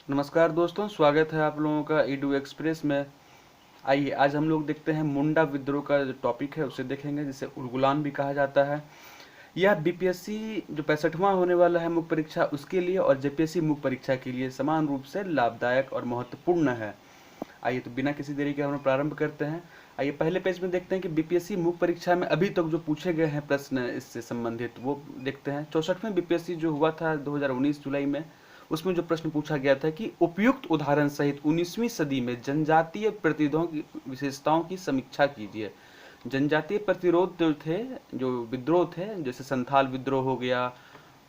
नमस्कार दोस्तों, स्वागत है आप लोगों का ईडू एक्सप्रेस में। आइए आज हम लोग देखते हैं मुंडा विद्रोह का जो टॉपिक है उसे देखेंगे, जिसे उलगुलान भी कहा जाता है। यह बीपीएससी जो 65वां होने वाला है मुख्य परीक्षा उसके लिए और जेपीएससी मुख्य परीक्षा के लिए समान रूप से लाभदायक और महत्वपूर्ण है। आइए तो बिना किसी देरी के हम प्रारंभ करते हैं। आइए पहले पेज में देखते हैं कि बीपीएससी मुख्य परीक्षा में अभी तक जो पूछे गए हैं प्रश्न इससे संबंधित वो देखते हैं। 64वें बीपीएससी जो हुआ था 2019 जुलाई में, उसमें जो प्रश्न पूछा गया था कि उपयुक्त उदाहरण सहित 19वीं सदी में जनजातीय प्रतिरोधों की विशेषताओं की समीक्षा कीजिए। जनजातीय प्रतिरोध जो थे, जो विद्रोह थे, जैसे संथाल विद्रोह हो गया,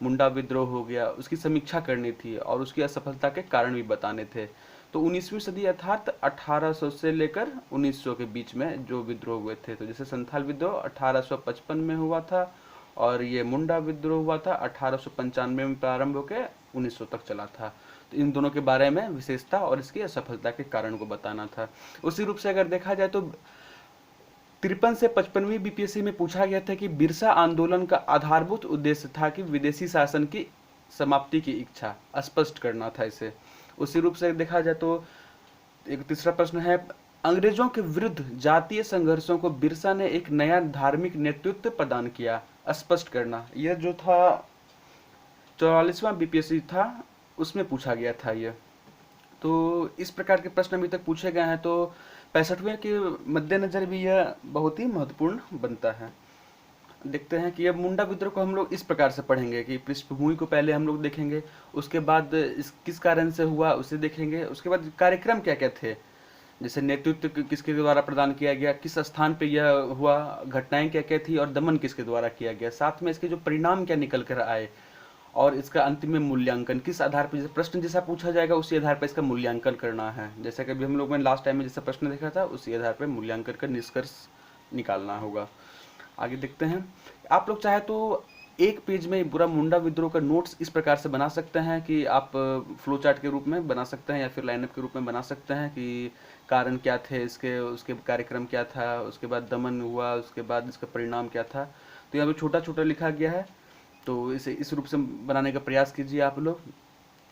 मुंडा विद्रोह हो गया, उसकी समीक्षा करनी थी और उसकी असफलता के कारण भी बताने थे। तो 19वीं सदी अर्थात 1800 से लेकर 1900 के बीच में जो विद्रोह हुए थे, तो जैसे संथाल विद्रोह 1855 में हुआ था और ये मुंडा विद्रोह हुआ था 1895 में प्रारंभ होकर 1900 तक चला था। तो इन दोनों के बारे में विशेषता और इसकी असफलता के कारण को बताना था। उसी रूप से अगर देखा जाए तो 53 से 55वीं बीपीएससी में पूछा गया था कि बिरसा आंदोलन का आधारभूत उद्देश्य था कि विदेशी शासन की समाप्ति की इच्छा स्पष्ट करना था इसे। उसी रूप से देखा जाए तो एक तीसरा प्रश्न है, अंग्रेजों के विरुद्ध जातीय संघर्षों को बिरसा ने एक नया धार्मिक नेतृत्व प्रदान किया, स्पष्ट करना। यह जो था 44वां बीपीएससी था उसमें पूछा गया था यह। तो इस प्रकार के प्रश्न अभी तक पूछे गए हैं, तो 65वें के मद्देनजर भी यह बहुत ही महत्वपूर्ण बनता है। देखते हैं कि यह मुंडा विद्रोह को हम लोग इस प्रकार से पढ़ेंगे कि पृष्ठभूमि को पहले हम लोग देखेंगे, उसके बाद इस किस कारण से हुआ उसे देखेंगे, उसके बाद कार्यक्रम क्या क्या थे, जैसे नेतृत्व किसके द्वारा प्रदान किया गया, किस स्थान पे यह हुआ, घटनाएं क्या क्या थी और दमन किसके द्वारा किया गया, साथ में इसके जो परिणाम क्या निकल कर आए और इसका अंतिम में मूल्यांकन किस आधार पर, जैसे प्रश्न जैसा पूछा जाएगा उसी आधार पर इसका मूल्यांकन करना है। जैसे कि अभी हम लोग ने लास्ट टाइम में जैसा प्रश्न देखा था उसी आधार पर मूल्यांकन कर निष्कर्ष निकालना होगा। आगे देखते हैं। आप लोग चाहे तो एक पेज में पूरा मुंडा विद्रोह का नोट्स इस प्रकार से बना सकते हैं कि आप फ्लो चार्ट के रूप में बना सकते हैं या फिर लाइनअप के रूप में बना सकते हैं कि कारण क्या थे इसके, उसके कार्यक्रम क्या था, उसके बाद दमन हुआ, उसके बाद इसका परिणाम क्या था। तो यहाँ पे छोटा छोटा लिखा गया है, तो इसे इस रूप से बनाने का प्रयास कीजिए आप लोग।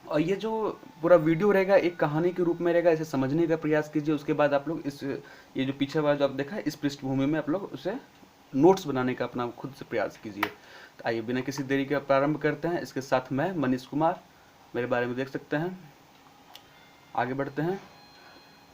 और ये जो पूरा वीडियो रहेगा एक कहानी के रूप में रहेगा, इसे समझने का प्रयास कीजिए। उसके बाद आप लोग इस ये जो पीछे वाला जो आप देखा है इस पृष्ठभूमि में आप लोग उसे नोट्स बनाने का अपना खुद से प्रयास कीजिए। तो आइए बिना किसी देरी के प्रारंभ करते हैं। इसके साथ मैं मनीष कुमार, मेरे बारे में देख सकते हैं। आगे बढ़ते हैं।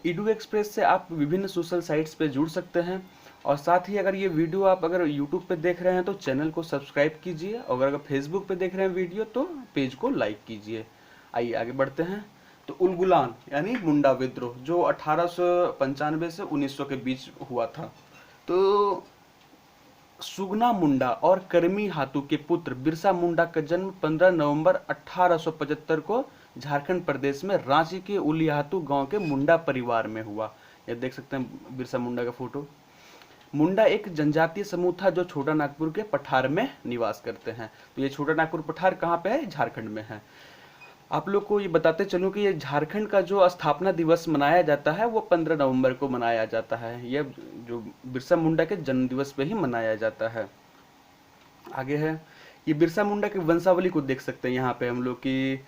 ईडू एक्सप्रेस से आप विभिन्न सोशल साइट्स पे जुड़ सकते हैं और साथ ही अगर ये वीडियो आप अगर यूट्यूब पे देख रहे हैं तो चैनल को सब्सक्राइब कीजिए और अगर फेसबुक पे देख रहे हैं वीडियो तो पेज को लाइक कीजिए। आइए आगे बढ़ते हैं। तो उलगुलान यानी मुंडा विद्रोह जो 1895 से 1900 के बीच हुआ था। तो सुगना मुंडा और करमी हाथू के पुत्र बिरसा मुंडा का जन्म 15 नवंबर 1875 को झारखंड प्रदेश में रांची के उलियाहातू गांव के मुंडा परिवार में हुआ। ये देख सकते हैं बिरसा मुंडा का फोटो। मुंडा एक जनजातीय समूह था जो छोटा नागपुर के पठार में निवास करते हैं। तो ये छोटा नागपुर पठार कहाँ पे है? झारखंड में है। आप लोग को ये बताते चलूं कि ये झारखंड का जो स्थापना दिवस मनाया जाता है वो 15 नवंबर को मनाया जाता है। यह जो बिरसा मुंडा के जन्म दिवस पे ही मनाया जाता है। आगे है, ये बिरसा मुंडा की वंशावली को देख सकते हैं यहाँ पे हम लोग कि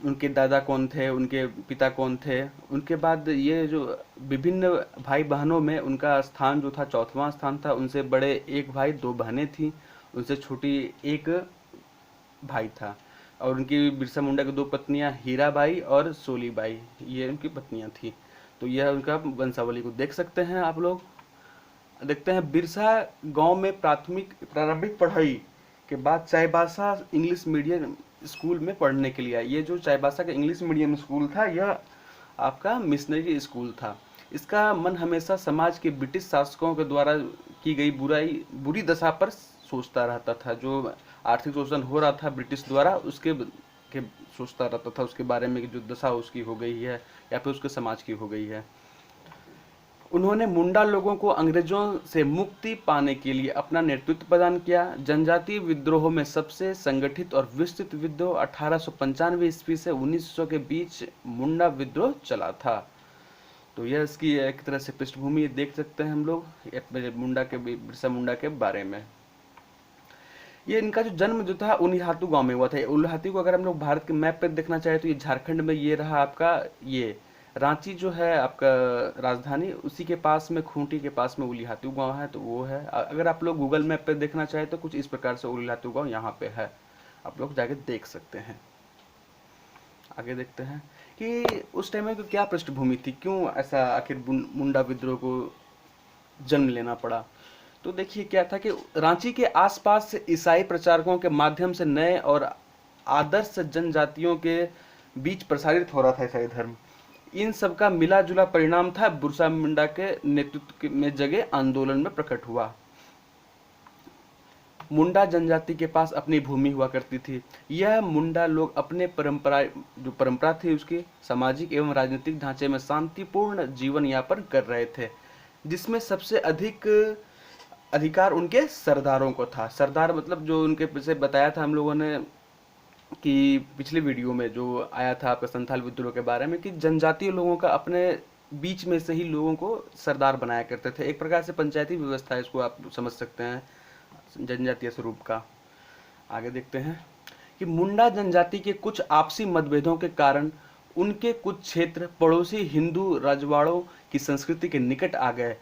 उनके दादा कौन थे, उनके पिता कौन थे। उनके बाद ये जो विभिन्न भाई बहनों में उनका स्थान जो था चौथवां स्थान था। उनसे बड़े एक भाई दो बहनें थी, उनसे छोटी एक भाई था। और उनकी बिरसा मुंडा की दो पत्नियां हीराबाई और सोलीबाई, ये उनकी पत्नियां थी। तो यह उनका वंशावली को देख सकते हैं आप लोग। देखते हैं बिरसा गांव में प्रारंभिक पढ़ाई के बाद चाईबासा इंग्लिश मीडियम स्कूल में पढ़ने के लिए आए। ये जो चाईबासा का इंग्लिश मीडियम स्कूल था यह आपका मिशनरी स्कूल था। इसका मन हमेशा समाज के ब्रिटिश शासकों के द्वारा की गई बुरी दशा पर सोचता रहता था। जो आर्थिक शोषण हो रहा था ब्रिटिश द्वारा उसके के सोचता रहता था, उसके बारे में जो दशा उसकी हो गई है या फिर उसके समाज की हो गई है। उन्होंने मुंडा लोगों को अंग्रेजों से मुक्ति पाने के लिए अपना नेतृत्व प्रदान किया। जनजातीय विद्रोहों में सबसे संगठित और विस्तृत विद्रोह 1895 ईस्वी से 1900 के बीच मुंडा विद्रोह चला था। तो यह इसकी एक तरह से पृष्ठभूमि देख सकते हैं हम लोग मुंडा के बिरसा मुंडा के बारे में। ये इनका जो जन्म जो था उलिहातू गांव में हुआ था। उलिहातू को अगर हम लोग भारत के मैप पे देखना चाहे तो ये झारखंड में ये रहा आपका। ये रांची जो है आपका राजधानी, उसी के पास में खूंटी के पास में उलिहातू गांव है, तो वो है। अगर आप लोग गूगल मैप पे देखना चाहे तो कुछ इस प्रकार से उलिहातू गांव यहाँ पे है, आप लोग जाके देख सकते हैं। आगे देखते हैं कि उस टाइम में तो क्या पृष्ठभूमि थी, क्यों ऐसा आखिर मुंडा विद्रोह को जन्म लेना पड़ा। तो देखिए क्या था कि रांची के आसपास से ईसाई प्रचारकों के माध्यम से नए और आदर्श जनजातियों के बीच प्रसारित हो रहा था ईसाई धर्म। इन सब का मिला जुला परिणाम था बिरसा मुंडा के नेतृत्व में जगे आंदोलन में प्रकट हुआ। मुंडा जनजाति के पास अपनी भूमि हुआ करती थी। यह मुंडा लोग अपने परंपरा थी उसकी सामाजिक एवं राजनीतिक ढांचे में शांतिपूर्ण जीवन यापन कर रहे थे, जिसमें सबसे अधिक अधिकार उनके सरदारों को था। सरदार मतलब जो उनके पीछे बताया था हम लोगों ने कि पिछली वीडियो में जो आया था आपका संथाल विद्रोह के बारे में, कि जनजातीय लोगों का अपने बीच में से ही लोगों को सरदार बनाया करते थे। एक प्रकार से पंचायती व्यवस्था है, इसको आप समझ सकते हैं जनजातीय स्वरूप का। आगे देखते हैं कि मुंडा जनजाति के कुछ आपसी मतभेदों के कारण उनके कुछ क्षेत्र पड़ोसी हिंदू राजवाड़ों की संस्कृति के निकट आ गए।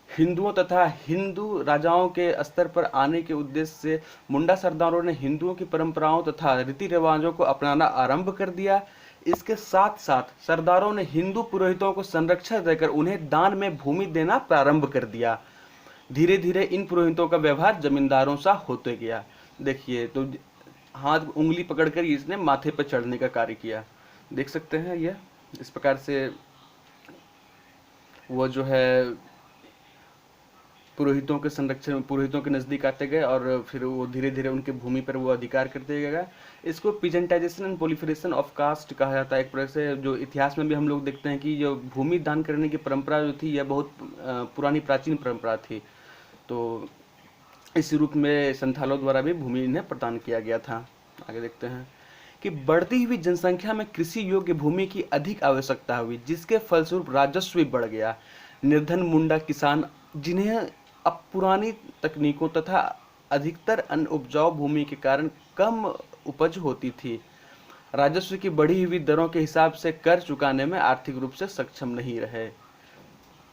हिंदुओं तथा हिंदू राजाओं के स्तर पर आने के उद्देश्य से मुंडा सरदारों ने हिंदुओं की परंपराओं तथा रीति रिवाजों को अपनाना आरंभ कर दिया। इसके साथ साथ सरदारों ने हिंदू पुरोहितों को संरक्षण देकर उन्हें दान में भूमि देना प्रारंभ कर दिया। धीरे धीरे इन पुरोहितों का व्यवहार जमींदारों सा होते गया। देखिए तो हाथ उंगली पकड़कर इसने माथे पर चढ़ने का कार्य किया। देख सकते हैं ये इस प्रकार से वो जो है पुरोहितों के संरक्षण, पुरोहितों के नजदीक आते गए और फिर वो धीरे धीरे उनके भूमि पर वो अधिकार करते गए। इसको पिजेंटाइजेशन एंड प्रोलिफरेशन ऑफ कास्ट कहा जाता है। एक प्रकार से जो इतिहास में भी हम लोग देखते हैं कि जो भूमि दान करने की परंपरा जो थी यह बहुत पुरानी प्राचीन परंपरा थी। तो इस रूप में संथालों द्वारा भी भूमि इन्हें प्रदान किया गया था। आगे देखते हैं कि बढ़ती हुई जनसंख्या में कृषि योग्य भूमि की अधिक आवश्यकता हुई, जिसके फलस्वरूप राजस्व भी बढ़ गया। निर्धन मुंडा किसान, जिन्हें अब पुरानी तकनीकों तथा अधिकतर अनउपजाऊ भूमि के कारण कम उपज होती थी, राजस्व की बढ़ी हुई दरों के हिसाब से कर चुकाने में आर्थिक रूप से सक्षम नहीं रहे।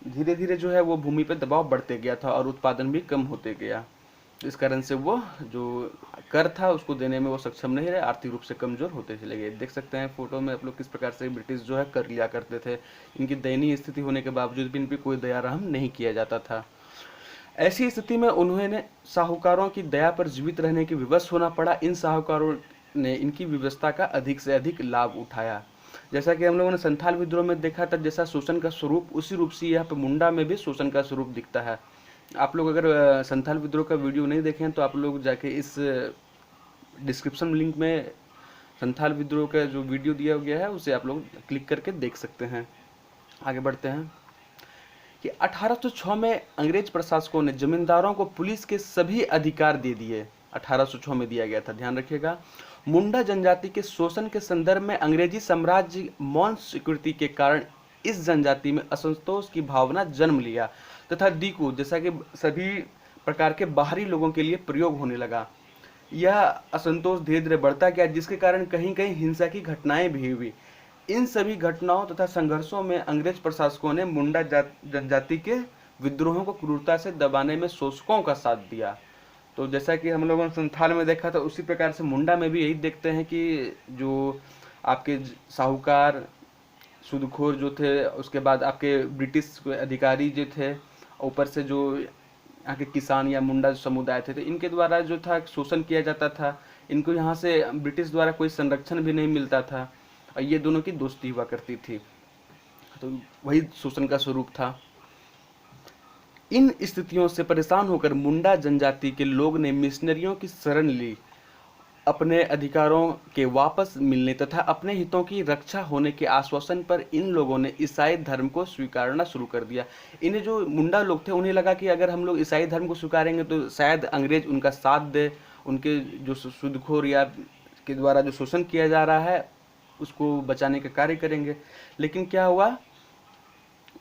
धीरे धीरे जो है वो भूमि पर दबाव बढ़ते गया था और उत्पादन भी कम होते गया। इस कारण से वो जो कर था उसको देने में वो सक्षम नहीं रहे, आर्थिक रूप से कमजोर होते चले गए। देख सकते हैं फोटो में आप लोग किस प्रकार से ब्रिटिश जो है कर लिया करते थे। इनकी दयनीय स्थिति होने के बावजूद भी इन पर कोई दया रहम नहीं किया जाता था। ऐसी स्थिति में उन्होंने साहूकारों की दया पर जीवित रहने की विवश होना पड़ा। इन साहूकारों ने इनकी व्यवस्था का अधिक से अधिक लाभ उठाया। जैसा कि हम लोगों ने संथाल विद्रोह में देखा था, जैसा शोषण का स्वरूप, उसी रूप से यहाँ पे मुंडा में भी शोषण का स्वरूप दिखता है। आप लोग अगर संथाल विद्रोह का वीडियो नहीं देखें तो आप लोग जाके इस डिस्क्रिप्शन लिंक में संथाल विद्रोह का जो वीडियो दिया गया है उसे आप लोग क्लिक करके देख सकते हैं। आगे बढ़ते हैं कि 1806 में अंग्रेज प्रशासकों ने जमींदारों को पुलिस के सभी अधिकार दे दिए। 1806 में दिया गया था, ध्यान रखिएगा। मुंडा जनजाति के शोषण के संदर्भ में अंग्रेजी साम्राज्य मौन स्वीकृति के कारण इस जनजाति में असंतोष की भावना जन्म लिया तथा दीकू जैसा कि सभी प्रकार के बाहरी लोगों के लिए प्रयोग होने लगा। यह असंतोष धीरे धीरे बढ़ता गया, जिसके कारण कहीं कहीं हिंसा की घटनाएं भी हुई। इन सभी घटनाओं तथा संघर्षों में अंग्रेज प्रशासकों ने मुंडा जनजाति के विद्रोहों को क्रूरता से दबाने में शोषकों का साथ दिया। तो जैसा कि हम लोगों ने संथाल में देखा था, उसी प्रकार से मुंडा में भी यही देखते हैं कि जो आपके साहूकार सूदखोर जो थे, उसके बाद आपके ब्रिटिश अधिकारी जो थे, ऊपर से जो यहाँ के किसान या मुंडा समुदाय थे, इनके द्वारा जो था शोषण किया जाता था। इनको यहाँ से ब्रिटिश द्वारा कोई संरक्षण भी नहीं मिलता था और ये दोनों की दोस्ती हुआ करती थी। तो वही शोषण का स्वरूप था। इन स्थितियों से परेशान होकर मुंडा जनजाति के लोग ने मिशनरियों की शरण ली। अपने अधिकारों के वापस मिलने तथा अपने हितों की रक्षा होने के आश्वासन पर इन लोगों ने ईसाई धर्म को स्वीकारना शुरू कर दिया। इन्हें जो मुंडा लोग थे उन्हें लगा कि अगर हम लोग ईसाई धर्म को स्वीकारेंगे तो शायद अंग्रेज उनका साथ दे, उनके जो सूदखोर या के द्वारा जो शोषण किया जा रहा है उसको बचाने का कार्य करेंगे। लेकिन क्या हुआ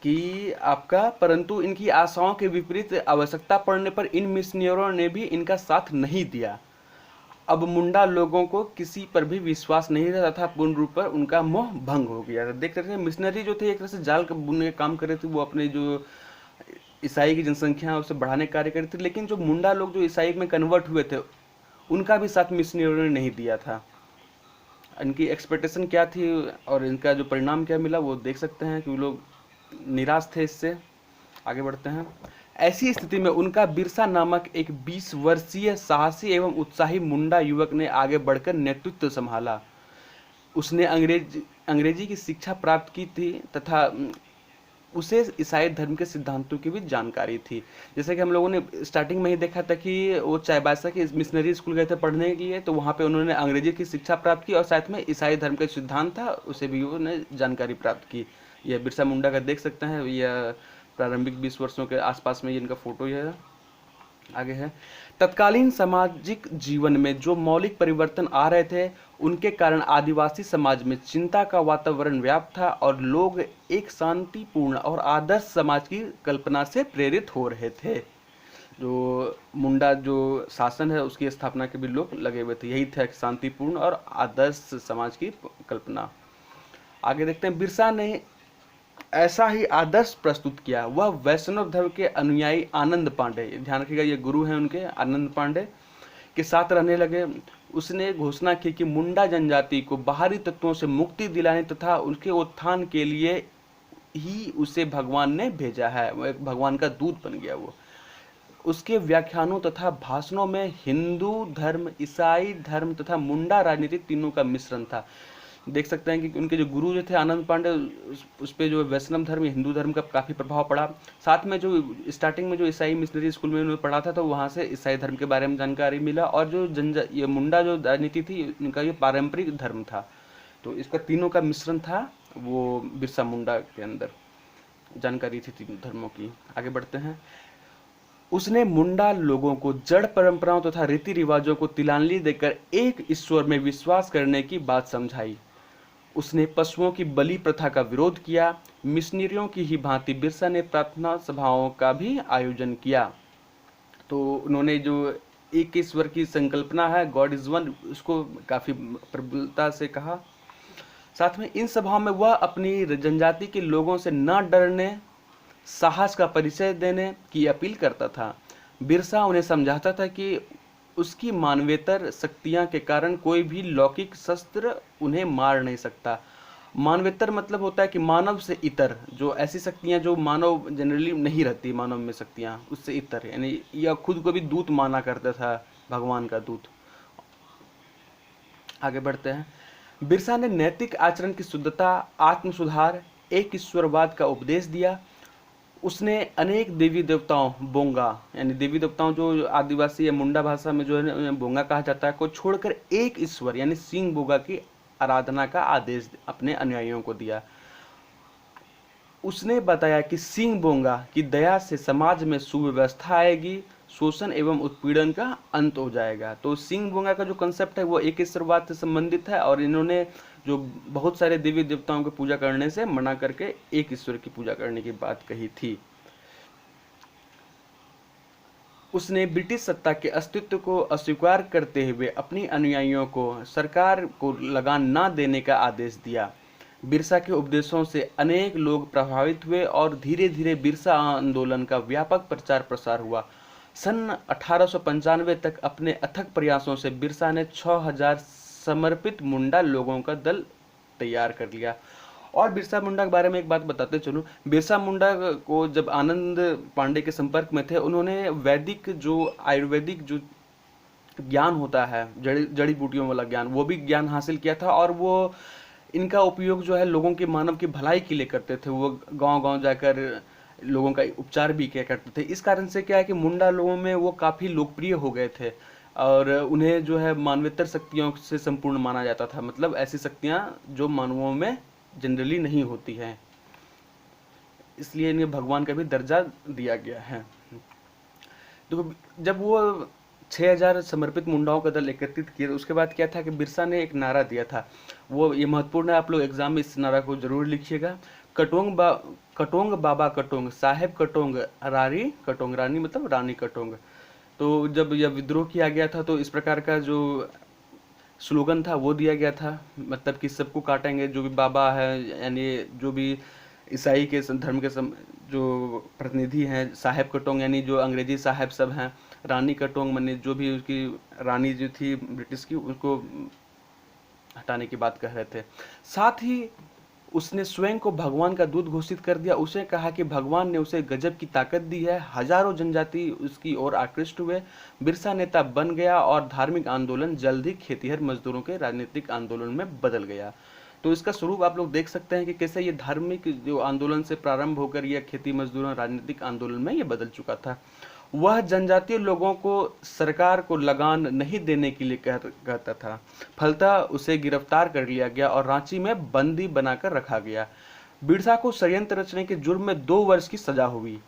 कि आपका परंतु इनकी आशाओं के विपरीत आवश्यकता पड़ने पर इन मिशनरियों ने भी इनका साथ नहीं दिया। अब मुंडा लोगों को किसी पर भी विश्वास नहीं रहता था, पूर्ण रूप पर उनका मोह भंग हो गया था। देख सकते हैं मिशनरी जो थे एक तरह से जाल का बुनने का काम कर रहे थे, वो अपने जो ईसाई की जनसंख्या है उसे बढ़ाने का कार्य कर रहे थे, लेकिन जो मुंडा लोग जो ईसाई में कन्वर्ट हुए थे उनका भी साथ मिशनरियों ने नहीं दिया था। इनकी एक्सपेक्टेशन क्या थी और इनका जो परिणाम क्या मिला वो देख सकते हैं कि वो लोग निराश थे इससे। आगे बढ़ते हैं। ऐसी स्थिति में उनका बिरसा नामक एक 20 वर्षीय साहसी एवं उत्साही मुंडा युवक ने आगे बढ़कर नेतृत्व संभाला। उसने अंग्रेजी की शिक्षा प्राप्त की थी तथा उसे ईसाई धर्म के सिद्धांतों की भी जानकारी थी। जैसे कि हम लोगों ने स्टार्टिंग में ही देखा था कि वो चाईबासा के मिशनरी स्कूल गए थे पढ़ने के लिए, तो वहाँ पे उन्होंने अंग्रेजी की शिक्षा प्राप्त की और साथ में ईसाई धर्म का सिद्धांत था उसे भी उन्होंने जानकारी प्राप्त की। यह बिरसा मुंडा का देख सकते हैं, यह प्रारंभिक 20 वर्षों के आसपास में इनका फोटो है। आगे है। तत्कालीन सामाजिक जीवन में जो मौलिक परिवर्तन आ रहे थे उनके कारण आदिवासी समाज में चिंता का वातावरण व्याप्त था और लोग एक शांतिपूर्ण और आदर्श समाज की कल्पना से प्रेरित हो रहे थे। जो मुंडा जो शासन है उसकी स्थापना के भी लोग लगे हुए थे, यही था शांतिपूर्ण और आदर्श समाज की कल्पना। आगे देखते हैं। बिरसा ने ऐसा ही आदर्श प्रस्तुत किया। वह वैष्णव धर्म के अनुयायी आनंद पांडे, ध्यान रखिएगा ये गुरु हैं उनके, आनंद पांडे के साथ रहने लगे। उसने घोषणा की कि मुंडा जनजाति को बाहरी तत्वों से मुक्ति दिलाने तथा उनके उत्थान के लिए ही उसे भगवान ने भेजा है। वो एक भगवान का दूत बन गया वो। उसके व्याख्यानों तथा भाषणों में हिंदू धर्म, ईसाई धर्म तथा मुंडा राजनीति तीनों का मिश्रण था। देख सकते हैं कि उनके जो गुरु जो थे आनंद पांडे, उस पर जो वैष्णव धर्म हिंदू धर्म का काफ़ी प्रभाव पड़ा। साथ में जो स्टार्टिंग में जो ईसाई मिशनरी स्कूल में उन्होंने पढ़ा था तो वहाँ से ईसाई धर्म के बारे में जानकारी मिला। और जो ये मुंडा जो राजनीति थी उनका ये पारंपरिक धर्म था, तो इसका तीनों का मिश्रण था वो बिरसा मुंडा के अंदर, जानकारी थी तीनों धर्मों की। आगे बढ़ते हैं। उसने मुंडा लोगों को जड़ परंपराओं तथा रीति रिवाजों को तिलांजलि देकर एक ईश्वर में विश्वास करने की बात समझाई। उसने पशुओं की बलि प्रथा का विरोध किया। मिशनरियों की ही भांति बिरसा ने प्रार्थना सभाओं का भी आयोजन किया। तो उन्होंने जो एक ईश्वर की संकल्पना है, गॉड इज वन, उसको काफी प्रबलता से कहा। साथ में इन सभाओं में वह अपनी जनजाति के लोगों से न डरने, साहस का परिचय देने की अपील करता था। बिरसा उन्हें समझाता था कि उसकी मानवेतर शक्तियां के कारण कोई भी लौकिक शस्त्र उन्हें मार नहीं सकता। मानवेतर मतलब होता है कि मानव से इतर, जो ऐसी शक्तियां जो मानव जनरली नहीं रहती, मानव में शक्तियां उससे इतर, यानी यह खुद को भी दूत माना करता था, भगवान का दूत। आगे बढ़ते हैं। बिरसा ने नैतिक आचरण की शुद्धता, आत्म सुधार, एक ईश्वरवाद का उपदेश दिया। उसने अनेक देवी देवताओं, बोंगा यानी देवी देवताओं जो आदिवासी या मुंडा भाषा में जो है बोंगा कहा जाता है, को छोड़कर एक ईश्वर यानी सिंह बोगा की आराधना का आदेश अपने अनुयायियों को दिया। उसने बताया कि सिंह बोंगा की दया से समाज में सुव्यवस्था आएगी, शोषण एवं उत्पीड़न का अंत हो जाएगा। तो सिंह बोंगा का जो कंसेप्ट है वो एक ईश्वरवाद से संबंधित है और इन्होंने जो बहुत सारे देवी देवताओं की पूजा करने से मना करके एक ईश्वर की पूजा करने की बात कही थी। उसने ब्रिटिश सत्ता के अस्तित्व को अस्वीकार करते हुए अपनी अनुयायियों को सरकार को लगान न देने का आदेश दिया। बिरसा के उपदेशों से अनेक लोग प्रभावित हुए और धीरे धीरे बिरसा आंदोलन का व्यापक प्रचार प्रसार हुआ। सन 1895 तक अपने अथक प्रयासों से बिरसा ने 6000 समर्पित मुंडा लोगों का दल तैयार कर लिया। और बिरसा मुंडा के बारे में एक बात बताते चलूं। बिरसा मुंडा को जब आनंद पांडे के संपर्क में थे, उन्होंने वैदिक जो आयुर्वेदिक जो ज्ञान होता है, जड़ी बूटियों वाला ज्ञान, वो भी ज्ञान हासिल किया था और वो इनका उपयोग जो है लोगों के मानव की भलाई के लिए करते थे। वो गांव-गांव जाकर लोगों का उपचार भी किया करते थे। इस कारण से क्या है कि मुंडा लोगों में वो काफ़ी लोकप्रिय हो गए थे और उन्हें जो है मानवेतर शक्तियों से संपूर्ण माना जाता था, मतलब ऐसी शक्तियां जो मानवों में जनरली नहीं होती हैं, इसलिए इन्हें भगवान का भी दर्जा दिया गया है। देखो, जब वो 6000 समर्पित मुंडाओं का दल एकत्रित किए तो उसके बाद क्या था कि बिरसा ने एक नारा दिया था, वो ये महत्वपूर्ण है, आप लोग एग्जाम में इस नारा को जरूर लिखिएगा। कटोंग बाबा कटोंग, साहेब कटोंग, रानी कटोंग, रानी मतलब रानी कटोंग। तो जब यह विद्रोह किया गया था तो इस प्रकार का जो स्लोगन था वो दिया गया था, मतलब कि सबको काटेंगे, जो भी बाबा है यानी जो भी ईसाई के धर्म के जो प्रतिनिधि हैं, साहेब कटोंग यानी जो अंग्रेजी साहेब सब हैं, रानी कटोंग माने जो भी उसकी रानी जो थी ब्रिटिश की, उनको हटाने की बात कह रहे थे। साथ ही उसने स्वयं को भगवान का दूत घोषित कर दिया। उसे कहा कि भगवान ने उसे गजब की ताकत दी है। हजारों जनजाति उसकी ओर आकृष्ट हुए। बिरसा नेता बन गया और धार्मिक आंदोलन जल्द ही खेतीहर मजदूरों के राजनीतिक आंदोलन में बदल गया। तो इसका स्वरूप आप लोग देख सकते हैं कि कैसे ये धार्मिक जो आंदोलन से प्रारंभ होकर यह खेती मजदूरों राजनीतिक आंदोलन में ये बदल चुका था। वह जनजातीय लोगों को सरकार को लगान नहीं देने के लिए कहता था। फलतः उसे गिरफ्तार कर लिया गया और रांची में बंदी बनाकर रखा गया। बिरसा को षड्यंत्र रचने के जुर्म में 2 वर्ष की सजा हुई।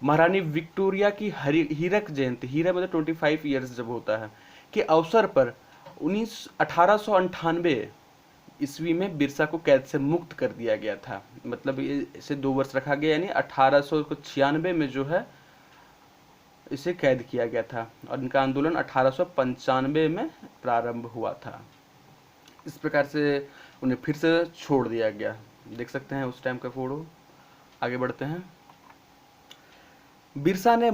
महारानी विक्टोरिया की हीरक जयंती, हीरा मतलब 25 ईयर्स जब होता है, के अवसर पर 1898 ईस्वी में बिरसा को कैद से मुक्त कर दिया गया था। मतलब इसे 2 वर्ष रखा गया, यानी 1896 में जो है इसे कैद किया गया था और इनका आंदोलन 1895 में प्रारंभ हुआ था। इस प्रकार से उन्हें फिर से छोड़ दिया गया। देख सकते हैं उस टाइम का फोटो। आगे बढ़ते हैं। बिरसा ने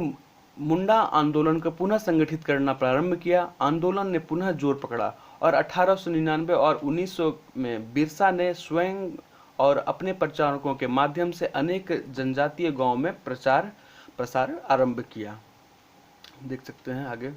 मुंडा आंदोलन को पुनः संगठित करना प्रारंभ किया। आंदोलन ने पुनः जोर पकड़ा और 1899 और 1900 में बिरसा ने स्वयं और अपने प्रचारकों के माध्यम से अनेक जनजातीय गांवों में प्रसार आरंभ किया। देख सकते हैं आगे।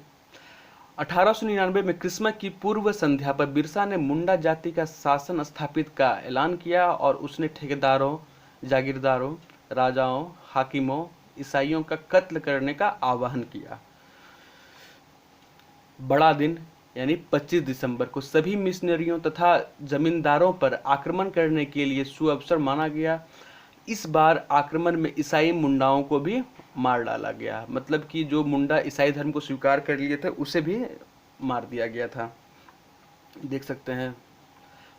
1899 में क्रिसमस की पूर्व संध्या पर बिरसा ने मुंडा जाति का शासन स्थापित का ऐलान किया और उसने ठेकेदारों, जागीरदारों, राजाओं, हाकिमों, ईसाइयों का कत्ल करने का आह्वान किया। बड़ा दिन यानी 25 दिसंबर को सभी मिशनरियों तथा जमींदारों पर आक्रमण करने के लिए सुअवसर माना गया। इस बार आक्रमण में ईसाई मुंडाओं को भी मार डाला गया। मतलब कि जो मुंडा ईसाई धर्म को स्वीकार कर लिए थे उसे भी मार दिया गया था। देख सकते हैं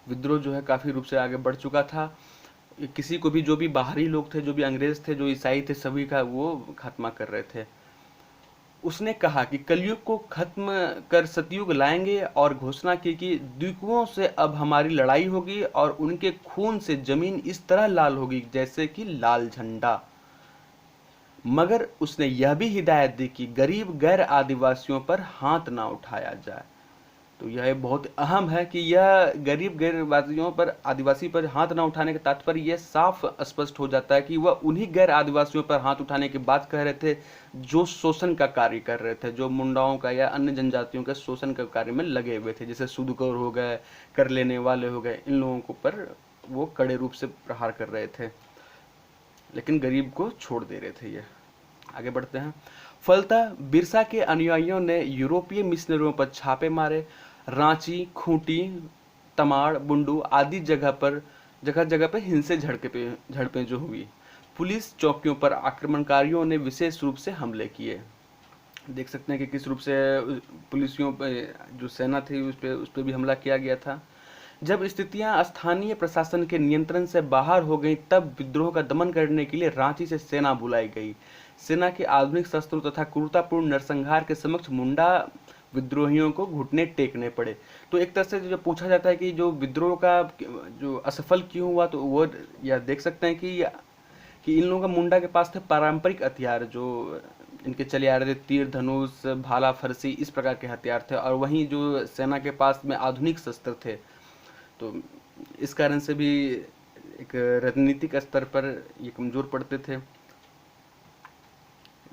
विद्रोह जो है काफ़ी रूप से आगे बढ़ चुका था। किसी को भी, जो भी बाहरी लोग थे, जो भी अंग्रेज थे, जो ईसाई थे, सभी का वो खात्मा कर रहे थे। उसने कहा कि कलयुग को खत्म कर सतयुग लाएंगे और घोषणा की कि द्वीपों से अब हमारी लड़ाई होगी और उनके खून से जमीन इस तरह लाल होगी जैसे कि लाल झंडा। मगर उसने यह भी हिदायत दी कि गरीब गैर आदिवासियों पर हाथ ना उठाया जाए। तो यह बहुत अहम है कि यह गरीब गैर आदिवासी पर हाथ ना उठाने का तात्पर्य यह साफ स्पष्ट हो जाता है कि वह उन्हीं गैर आदिवासियों पर हाथ उठाने की बात कह रहे थे जो शोषण का कार्य कर रहे थे, जो मुंडाओं का या अन्य जनजातियों के शोषण के कार्य में लगे हुए थे, जैसे सूदखोर हो गए, कर लेने वाले हो गए, इन लोगों को पर वो कड़े रूप से प्रहार कर रहे थे, लेकिन गरीब को छोड़ दे रहे थे ये। आगे बढ़ते हैं। फलतः बिरसा के अनुयायियों ने यूरोपीय मिशनरियों पर छापे मारे। रांची, खूंटी, तमाड़, बुंडू आदि जगह जगह पर हिंसे झड़पें जो हुई। पुलिस चौकियों पर आक्रमणकारियों ने विशेष रूप से हमले किए। देख सकते हैं कि किस रूप से पुलिसियों पर, जो सेना थी, उस पर भी हमला किया गया था। जब स्थितियां स्थानीय प्रशासन के नियंत्रण से बाहर हो गई तब विद्रोह का दमन करने के लिए रांची से सेना बुलाई गई। सेना के आधुनिक शस्त्रों तथा क्रूरतापूर्ण नरसंहार के समक्ष मुंडा विद्रोहियों को घुटने टेकने पड़े। तो एक तरह से जो पूछा जाता है कि जो विद्रोह का जो असफल क्यों हुआ, तो वो यह देख सकते हैं कि इन लोगों का मुंडा के पास थे पारंपरिक हथियार, जो इनके चले आ रहे थे, तीर धनुष, भाला फरसी, इस प्रकार के हथियार थे, और वहीं जो सेना के पास में आधुनिक शस्त्र थे। तो इस कारण से भी एक रणनीतिक स्तर पर ये कमजोर पड़ते थे।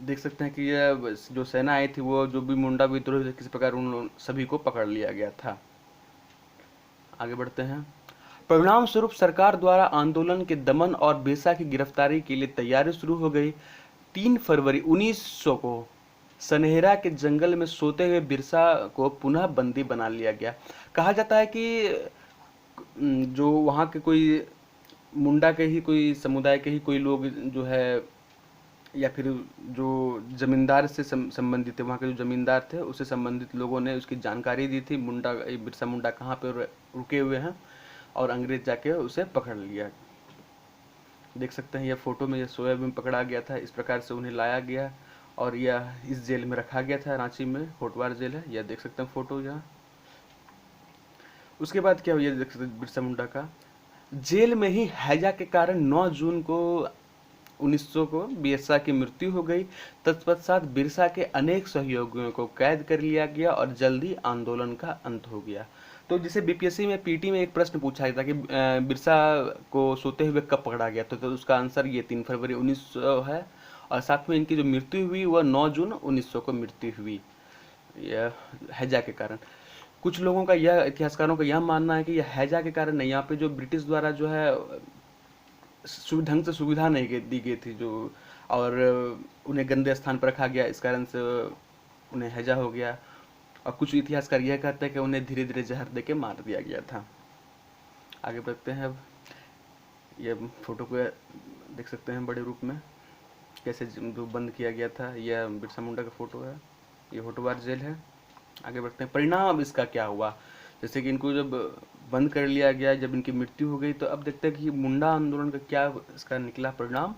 देख सकते हैं कि यह जो सेना आई थी, वो जो भी मुंडा विद्रोह थे, किस प्रकार उन सभी को पकड़ लिया गया था। आगे बढ़ते हैं। परिणाम स्वरूप सरकार द्वारा आंदोलन के दमन और बिरसा की गिरफ्तारी के लिए तैयारी शुरू हो गई। 3 फरवरी 1900 को सनहेरा के जंगल में सोते हुए बिरसा को पुनः बंदी बना लिया गया। कहा जाता है कि जो वहाँ के कोई मुंडा के ही कोई समुदाय के ही कोई लोग जो है, या फिर जो जमींदार से संबंधित थे, वहाँ के जो जमींदार थे उससे संबंधित लोगों ने उसकी जानकारी दी थी, बिरसा मुंडा कहाँ पे रुके हुए हैं, और अंग्रेज जाके उसे पकड़ लिया। देख सकते हैं यह फोटो में, यह सोया में पकड़ा गया था। इस प्रकार से उन्हें लाया गया और यह इस जेल में रखा गया था, रांची में होटवार जेल है, यह देख सकते हैं फोटो यहाँ। उसके बाद क्या हुआ, ये देख सकते हैं बिरसा मुंडा का जेल में ही हैजा के कारण 9 जून को 1900 को बिरसा की मृत्यु हो गई। तत्पश्चात बिरसा के अनेक सहयोगियों को कैद कर लिया गया और जल्दी आंदोलन का अंत हो गया। तो जैसे बीपीएससी में पीटी में एक प्रश्न पूछा गया था कि बिरसा को सोते हुए कब पकड़ा गया, तो उसका आंसर ये 3 फरवरी 1900 है, और साथ में इनकी जो मृत्यु हुई वह 9 जून 1900 को मृत्यु हुई, यह हैजा के कारण। कुछ लोगों का यह, इतिहासकारों का यह मानना है कि यह हैजा के कारण नहीं, यहाँ पे जो ब्रिटिश द्वारा जो है ढंग से सुविधा नहीं दी गई थी जो, और उन्हें गंदे स्थान पर रखा गया, इस कारण से उन्हें हैजा हो गया। और कुछ इतिहासकार यह कहते हैं कि उन्हें धीरे धीरे जहर देके मार दिया गया था। आगे बढ़ते हैं। अब ये फोटो को देख सकते हैं बड़े रूप में कैसे जो बंद किया गया था, यह बिरसा मुंडा का फोटो है, ये होटवार जेल है। आगे बढ़ते हैं। परिणाम इसका क्या हुआ, जैसे कि इनको जब बंद कर लिया गया, जब इनकी मृत्यु हो गई, तो अब देखते हैं कि मुंडा आंदोलन का क्या इसका निकला परिणाम।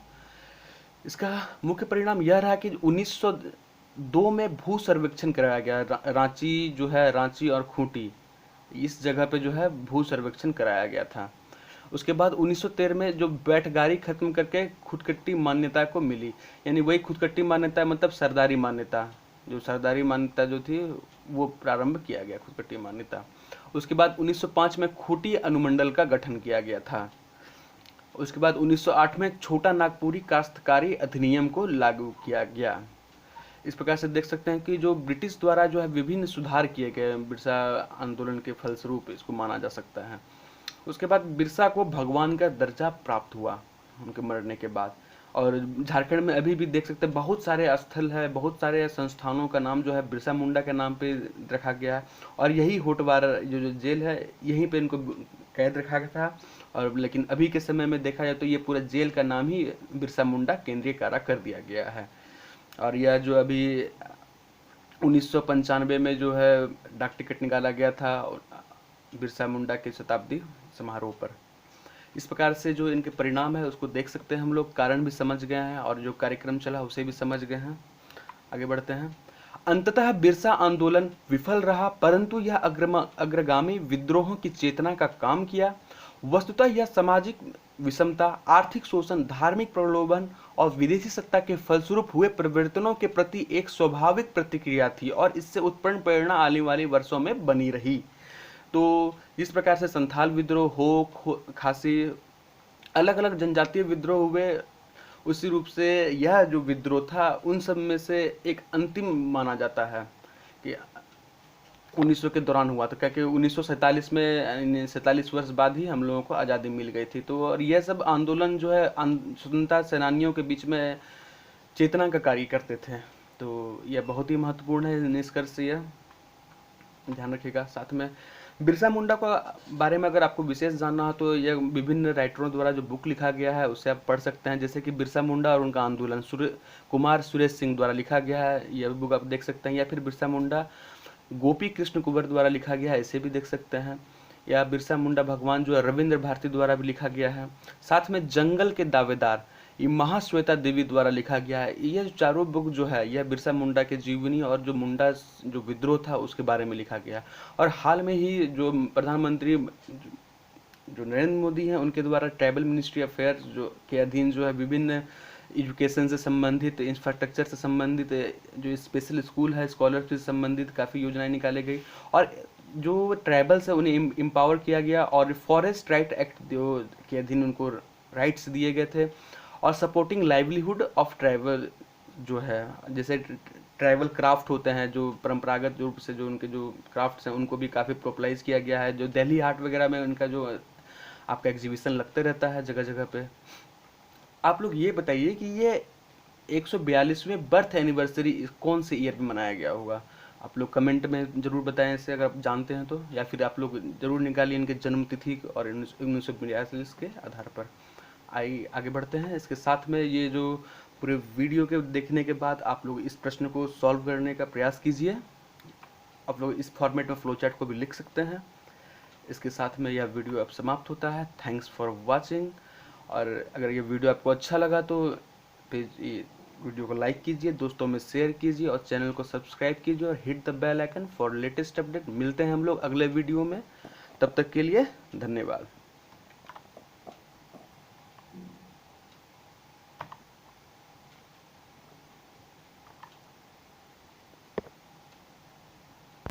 इसका मुख्य परिणाम यह रहा कि 1902 में भू सर्वेक्षण कराया गया। रांची जो है, रांची और खूंटी, इस जगह पे जो है भू सर्वेक्षण कराया गया था। उसके बाद 1913 में जो बैठगारी खत्म करके खुदकट्टी मान्यता को मिली, यानी वही खुदकट्टी मान्यता मतलब सरदारी मान्यता, जो सरदारी मान्यता जो थी वो प्रारंभ किया गया, खुदकट्टी मान्यता। उसके बाद 1905 में खूंटी अनुमंडल का गठन किया गया था। उसके बाद 1908 में छोटा नागपुरी काश्तकारी अधिनियम को लागू किया गया। इस प्रकार से देख सकते हैं कि जो ब्रिटिश द्वारा जो है विभिन्न सुधार किए गए बिरसा आंदोलन के फलस्वरूप इसको माना जा सकता है। उसके बाद बिरसा को भगवान का दर्जा प्राप्त हुआ उनके मरने के बाद। और झारखंड में अभी भी देख सकते हैं बहुत सारे स्थल है, बहुत सारे संस्थानों का नाम जो है बिरसा मुंडा के नाम पे रखा गया है। और यही होटवार जो जेल है, यहीं पे इनको कैद रखा गया था। और लेकिन अभी के समय में देखा जाए तो ये पूरा जेल का नाम ही बिरसा मुंडा केंद्रीय कारा कर दिया गया है। और यह जो अभी 1995 में जो है डाक टिकट निकाला गया था बिरसा मुंडा के शताब्दी समारोह पर। इस प्रकार से जो इनके परिणाम है उसको देख सकते हैं हम लोग, कारण भी समझ गए हैं और जो कार्यक्रम चला उसे भी समझ गए हैं। आगे बढ़ते हैं। अंततः बिरसा आंदोलन विफल रहा, परंतु यह अग्रगामी विद्रोहों की चेतना का काम किया। वस्तुतः यह सामाजिक विषमता, आर्थिक शोषण, धार्मिक प्रलोभन और विदेशी सत्ता के फलस्वरूप हुए परिवर्तनों के प्रति एक स्वाभाविक प्रतिक्रिया थी और इससे उत्पन्न प्रेरणा आने वाले वर्षों में बनी रही। तो इस प्रकार से संथाल विद्रोह हो, खासी अलग अलग जनजातीय विद्रोह हुए, उसी रूप से यह जो विद्रोह था उन सब में से एक अंतिम माना जाता है कि 1900 के दौरान हुआ था, क्योंकि 1947 में 47 वर्ष बाद ही हम लोगों को आज़ादी मिल गई थी। तो और यह सब आंदोलन जो है स्वतंत्रता सेनानियों के बीच में चेतना का कार्य करते थे। तो यह बहुत ही महत्वपूर्ण है, निष्कर्ष यह ध्यान रखिएगा। साथ में बिरसा मुंडा को बारे में अगर आपको विशेष जानना हो तो यह विभिन्न राइटरों द्वारा जो बुक लिखा गया है उससे आप पढ़ सकते हैं, जैसे कि बिरसा मुंडा और उनका आंदोलन कुमार सुरेश सिंह द्वारा लिखा गया है, यह बुक आप देख सकते हैं। या फिर बिरसा मुंडा गोपी कृष्ण कुंवर द्वारा लिखा गया है, इसे भी देख सकते हैं। या बिरसा मुंडा भगवान जो है रविंद्र भारती द्वारा भी लिखा गया है। साथ में जंगल के दावेदार ये महाश्वेता देवी द्वारा लिखा गया है। ये चारों बुक जो है यह बिरसा मुंडा के जीवनी और जो मुंडा जो विद्रोह था उसके बारे में लिखा गया। और हाल में ही जो प्रधानमंत्री जो नरेंद्र मोदी हैं उनके द्वारा ट्राइबल मिनिस्ट्री अफेयर्स जो के अधीन जो है विभिन्न एजुकेशन से संबंधित, इंफ्रास्ट्रक्चर से संबंधित, जो स्पेशल स्कूल है, स्कॉलरशिप से संबंधित काफ़ी योजनाएं निकाली गई और जो ट्राइबल्स है उन्हें एम्पावर किया गया और फॉरेस्ट राइट एक्ट के अधीन उनको राइट्स दिए गए थे। और सपोर्टिंग लाइवलीहुड ऑफ ट्राइबल जो है, जैसे ट्राइबल क्राफ्ट होते हैं जो परंपरागत रूप से जो उनके जो क्राफ्ट्स हैं उनको भी काफ़ी पॉपुलराइज किया गया है। जो दिल्ली हाट वगैरह में उनका जो आपका एग्जीबिशन लगते रहता है जगह जगह पे। आप लोग ये बताइए कि ये 142वें बर्थ एनिवर्सरी कौन से ईयर में मनाया गया होगा, आप लोग कमेंट में जरूर बताएं इसे अगर आप जानते हैं तो, या फिर आप लोग जरूर निकालिए इनके जन्म तिथि और 1942 के आधार पर। आगे बढ़ते हैं। इसके साथ में ये जो पूरे वीडियो के देखने के बाद आप लोग इस प्रश्न को सॉल्व करने का प्रयास कीजिए। आप लोग इस फॉर्मेट में फ्लो चार्ट को भी लिख सकते हैं। इसके साथ में यह वीडियो अब समाप्त होता है। Thanks for watching. और अगर ये वीडियो आपको अच्छा लगा तो वीडियो को लाइक कीजिए, दोस्तों में शेयर कीजिए और चैनल को सब्सक्राइब कीजिए और hit the bell icon for latest update. मिलते हैं हम लोग अगले वीडियो में, तब तक के लिए धन्यवाद।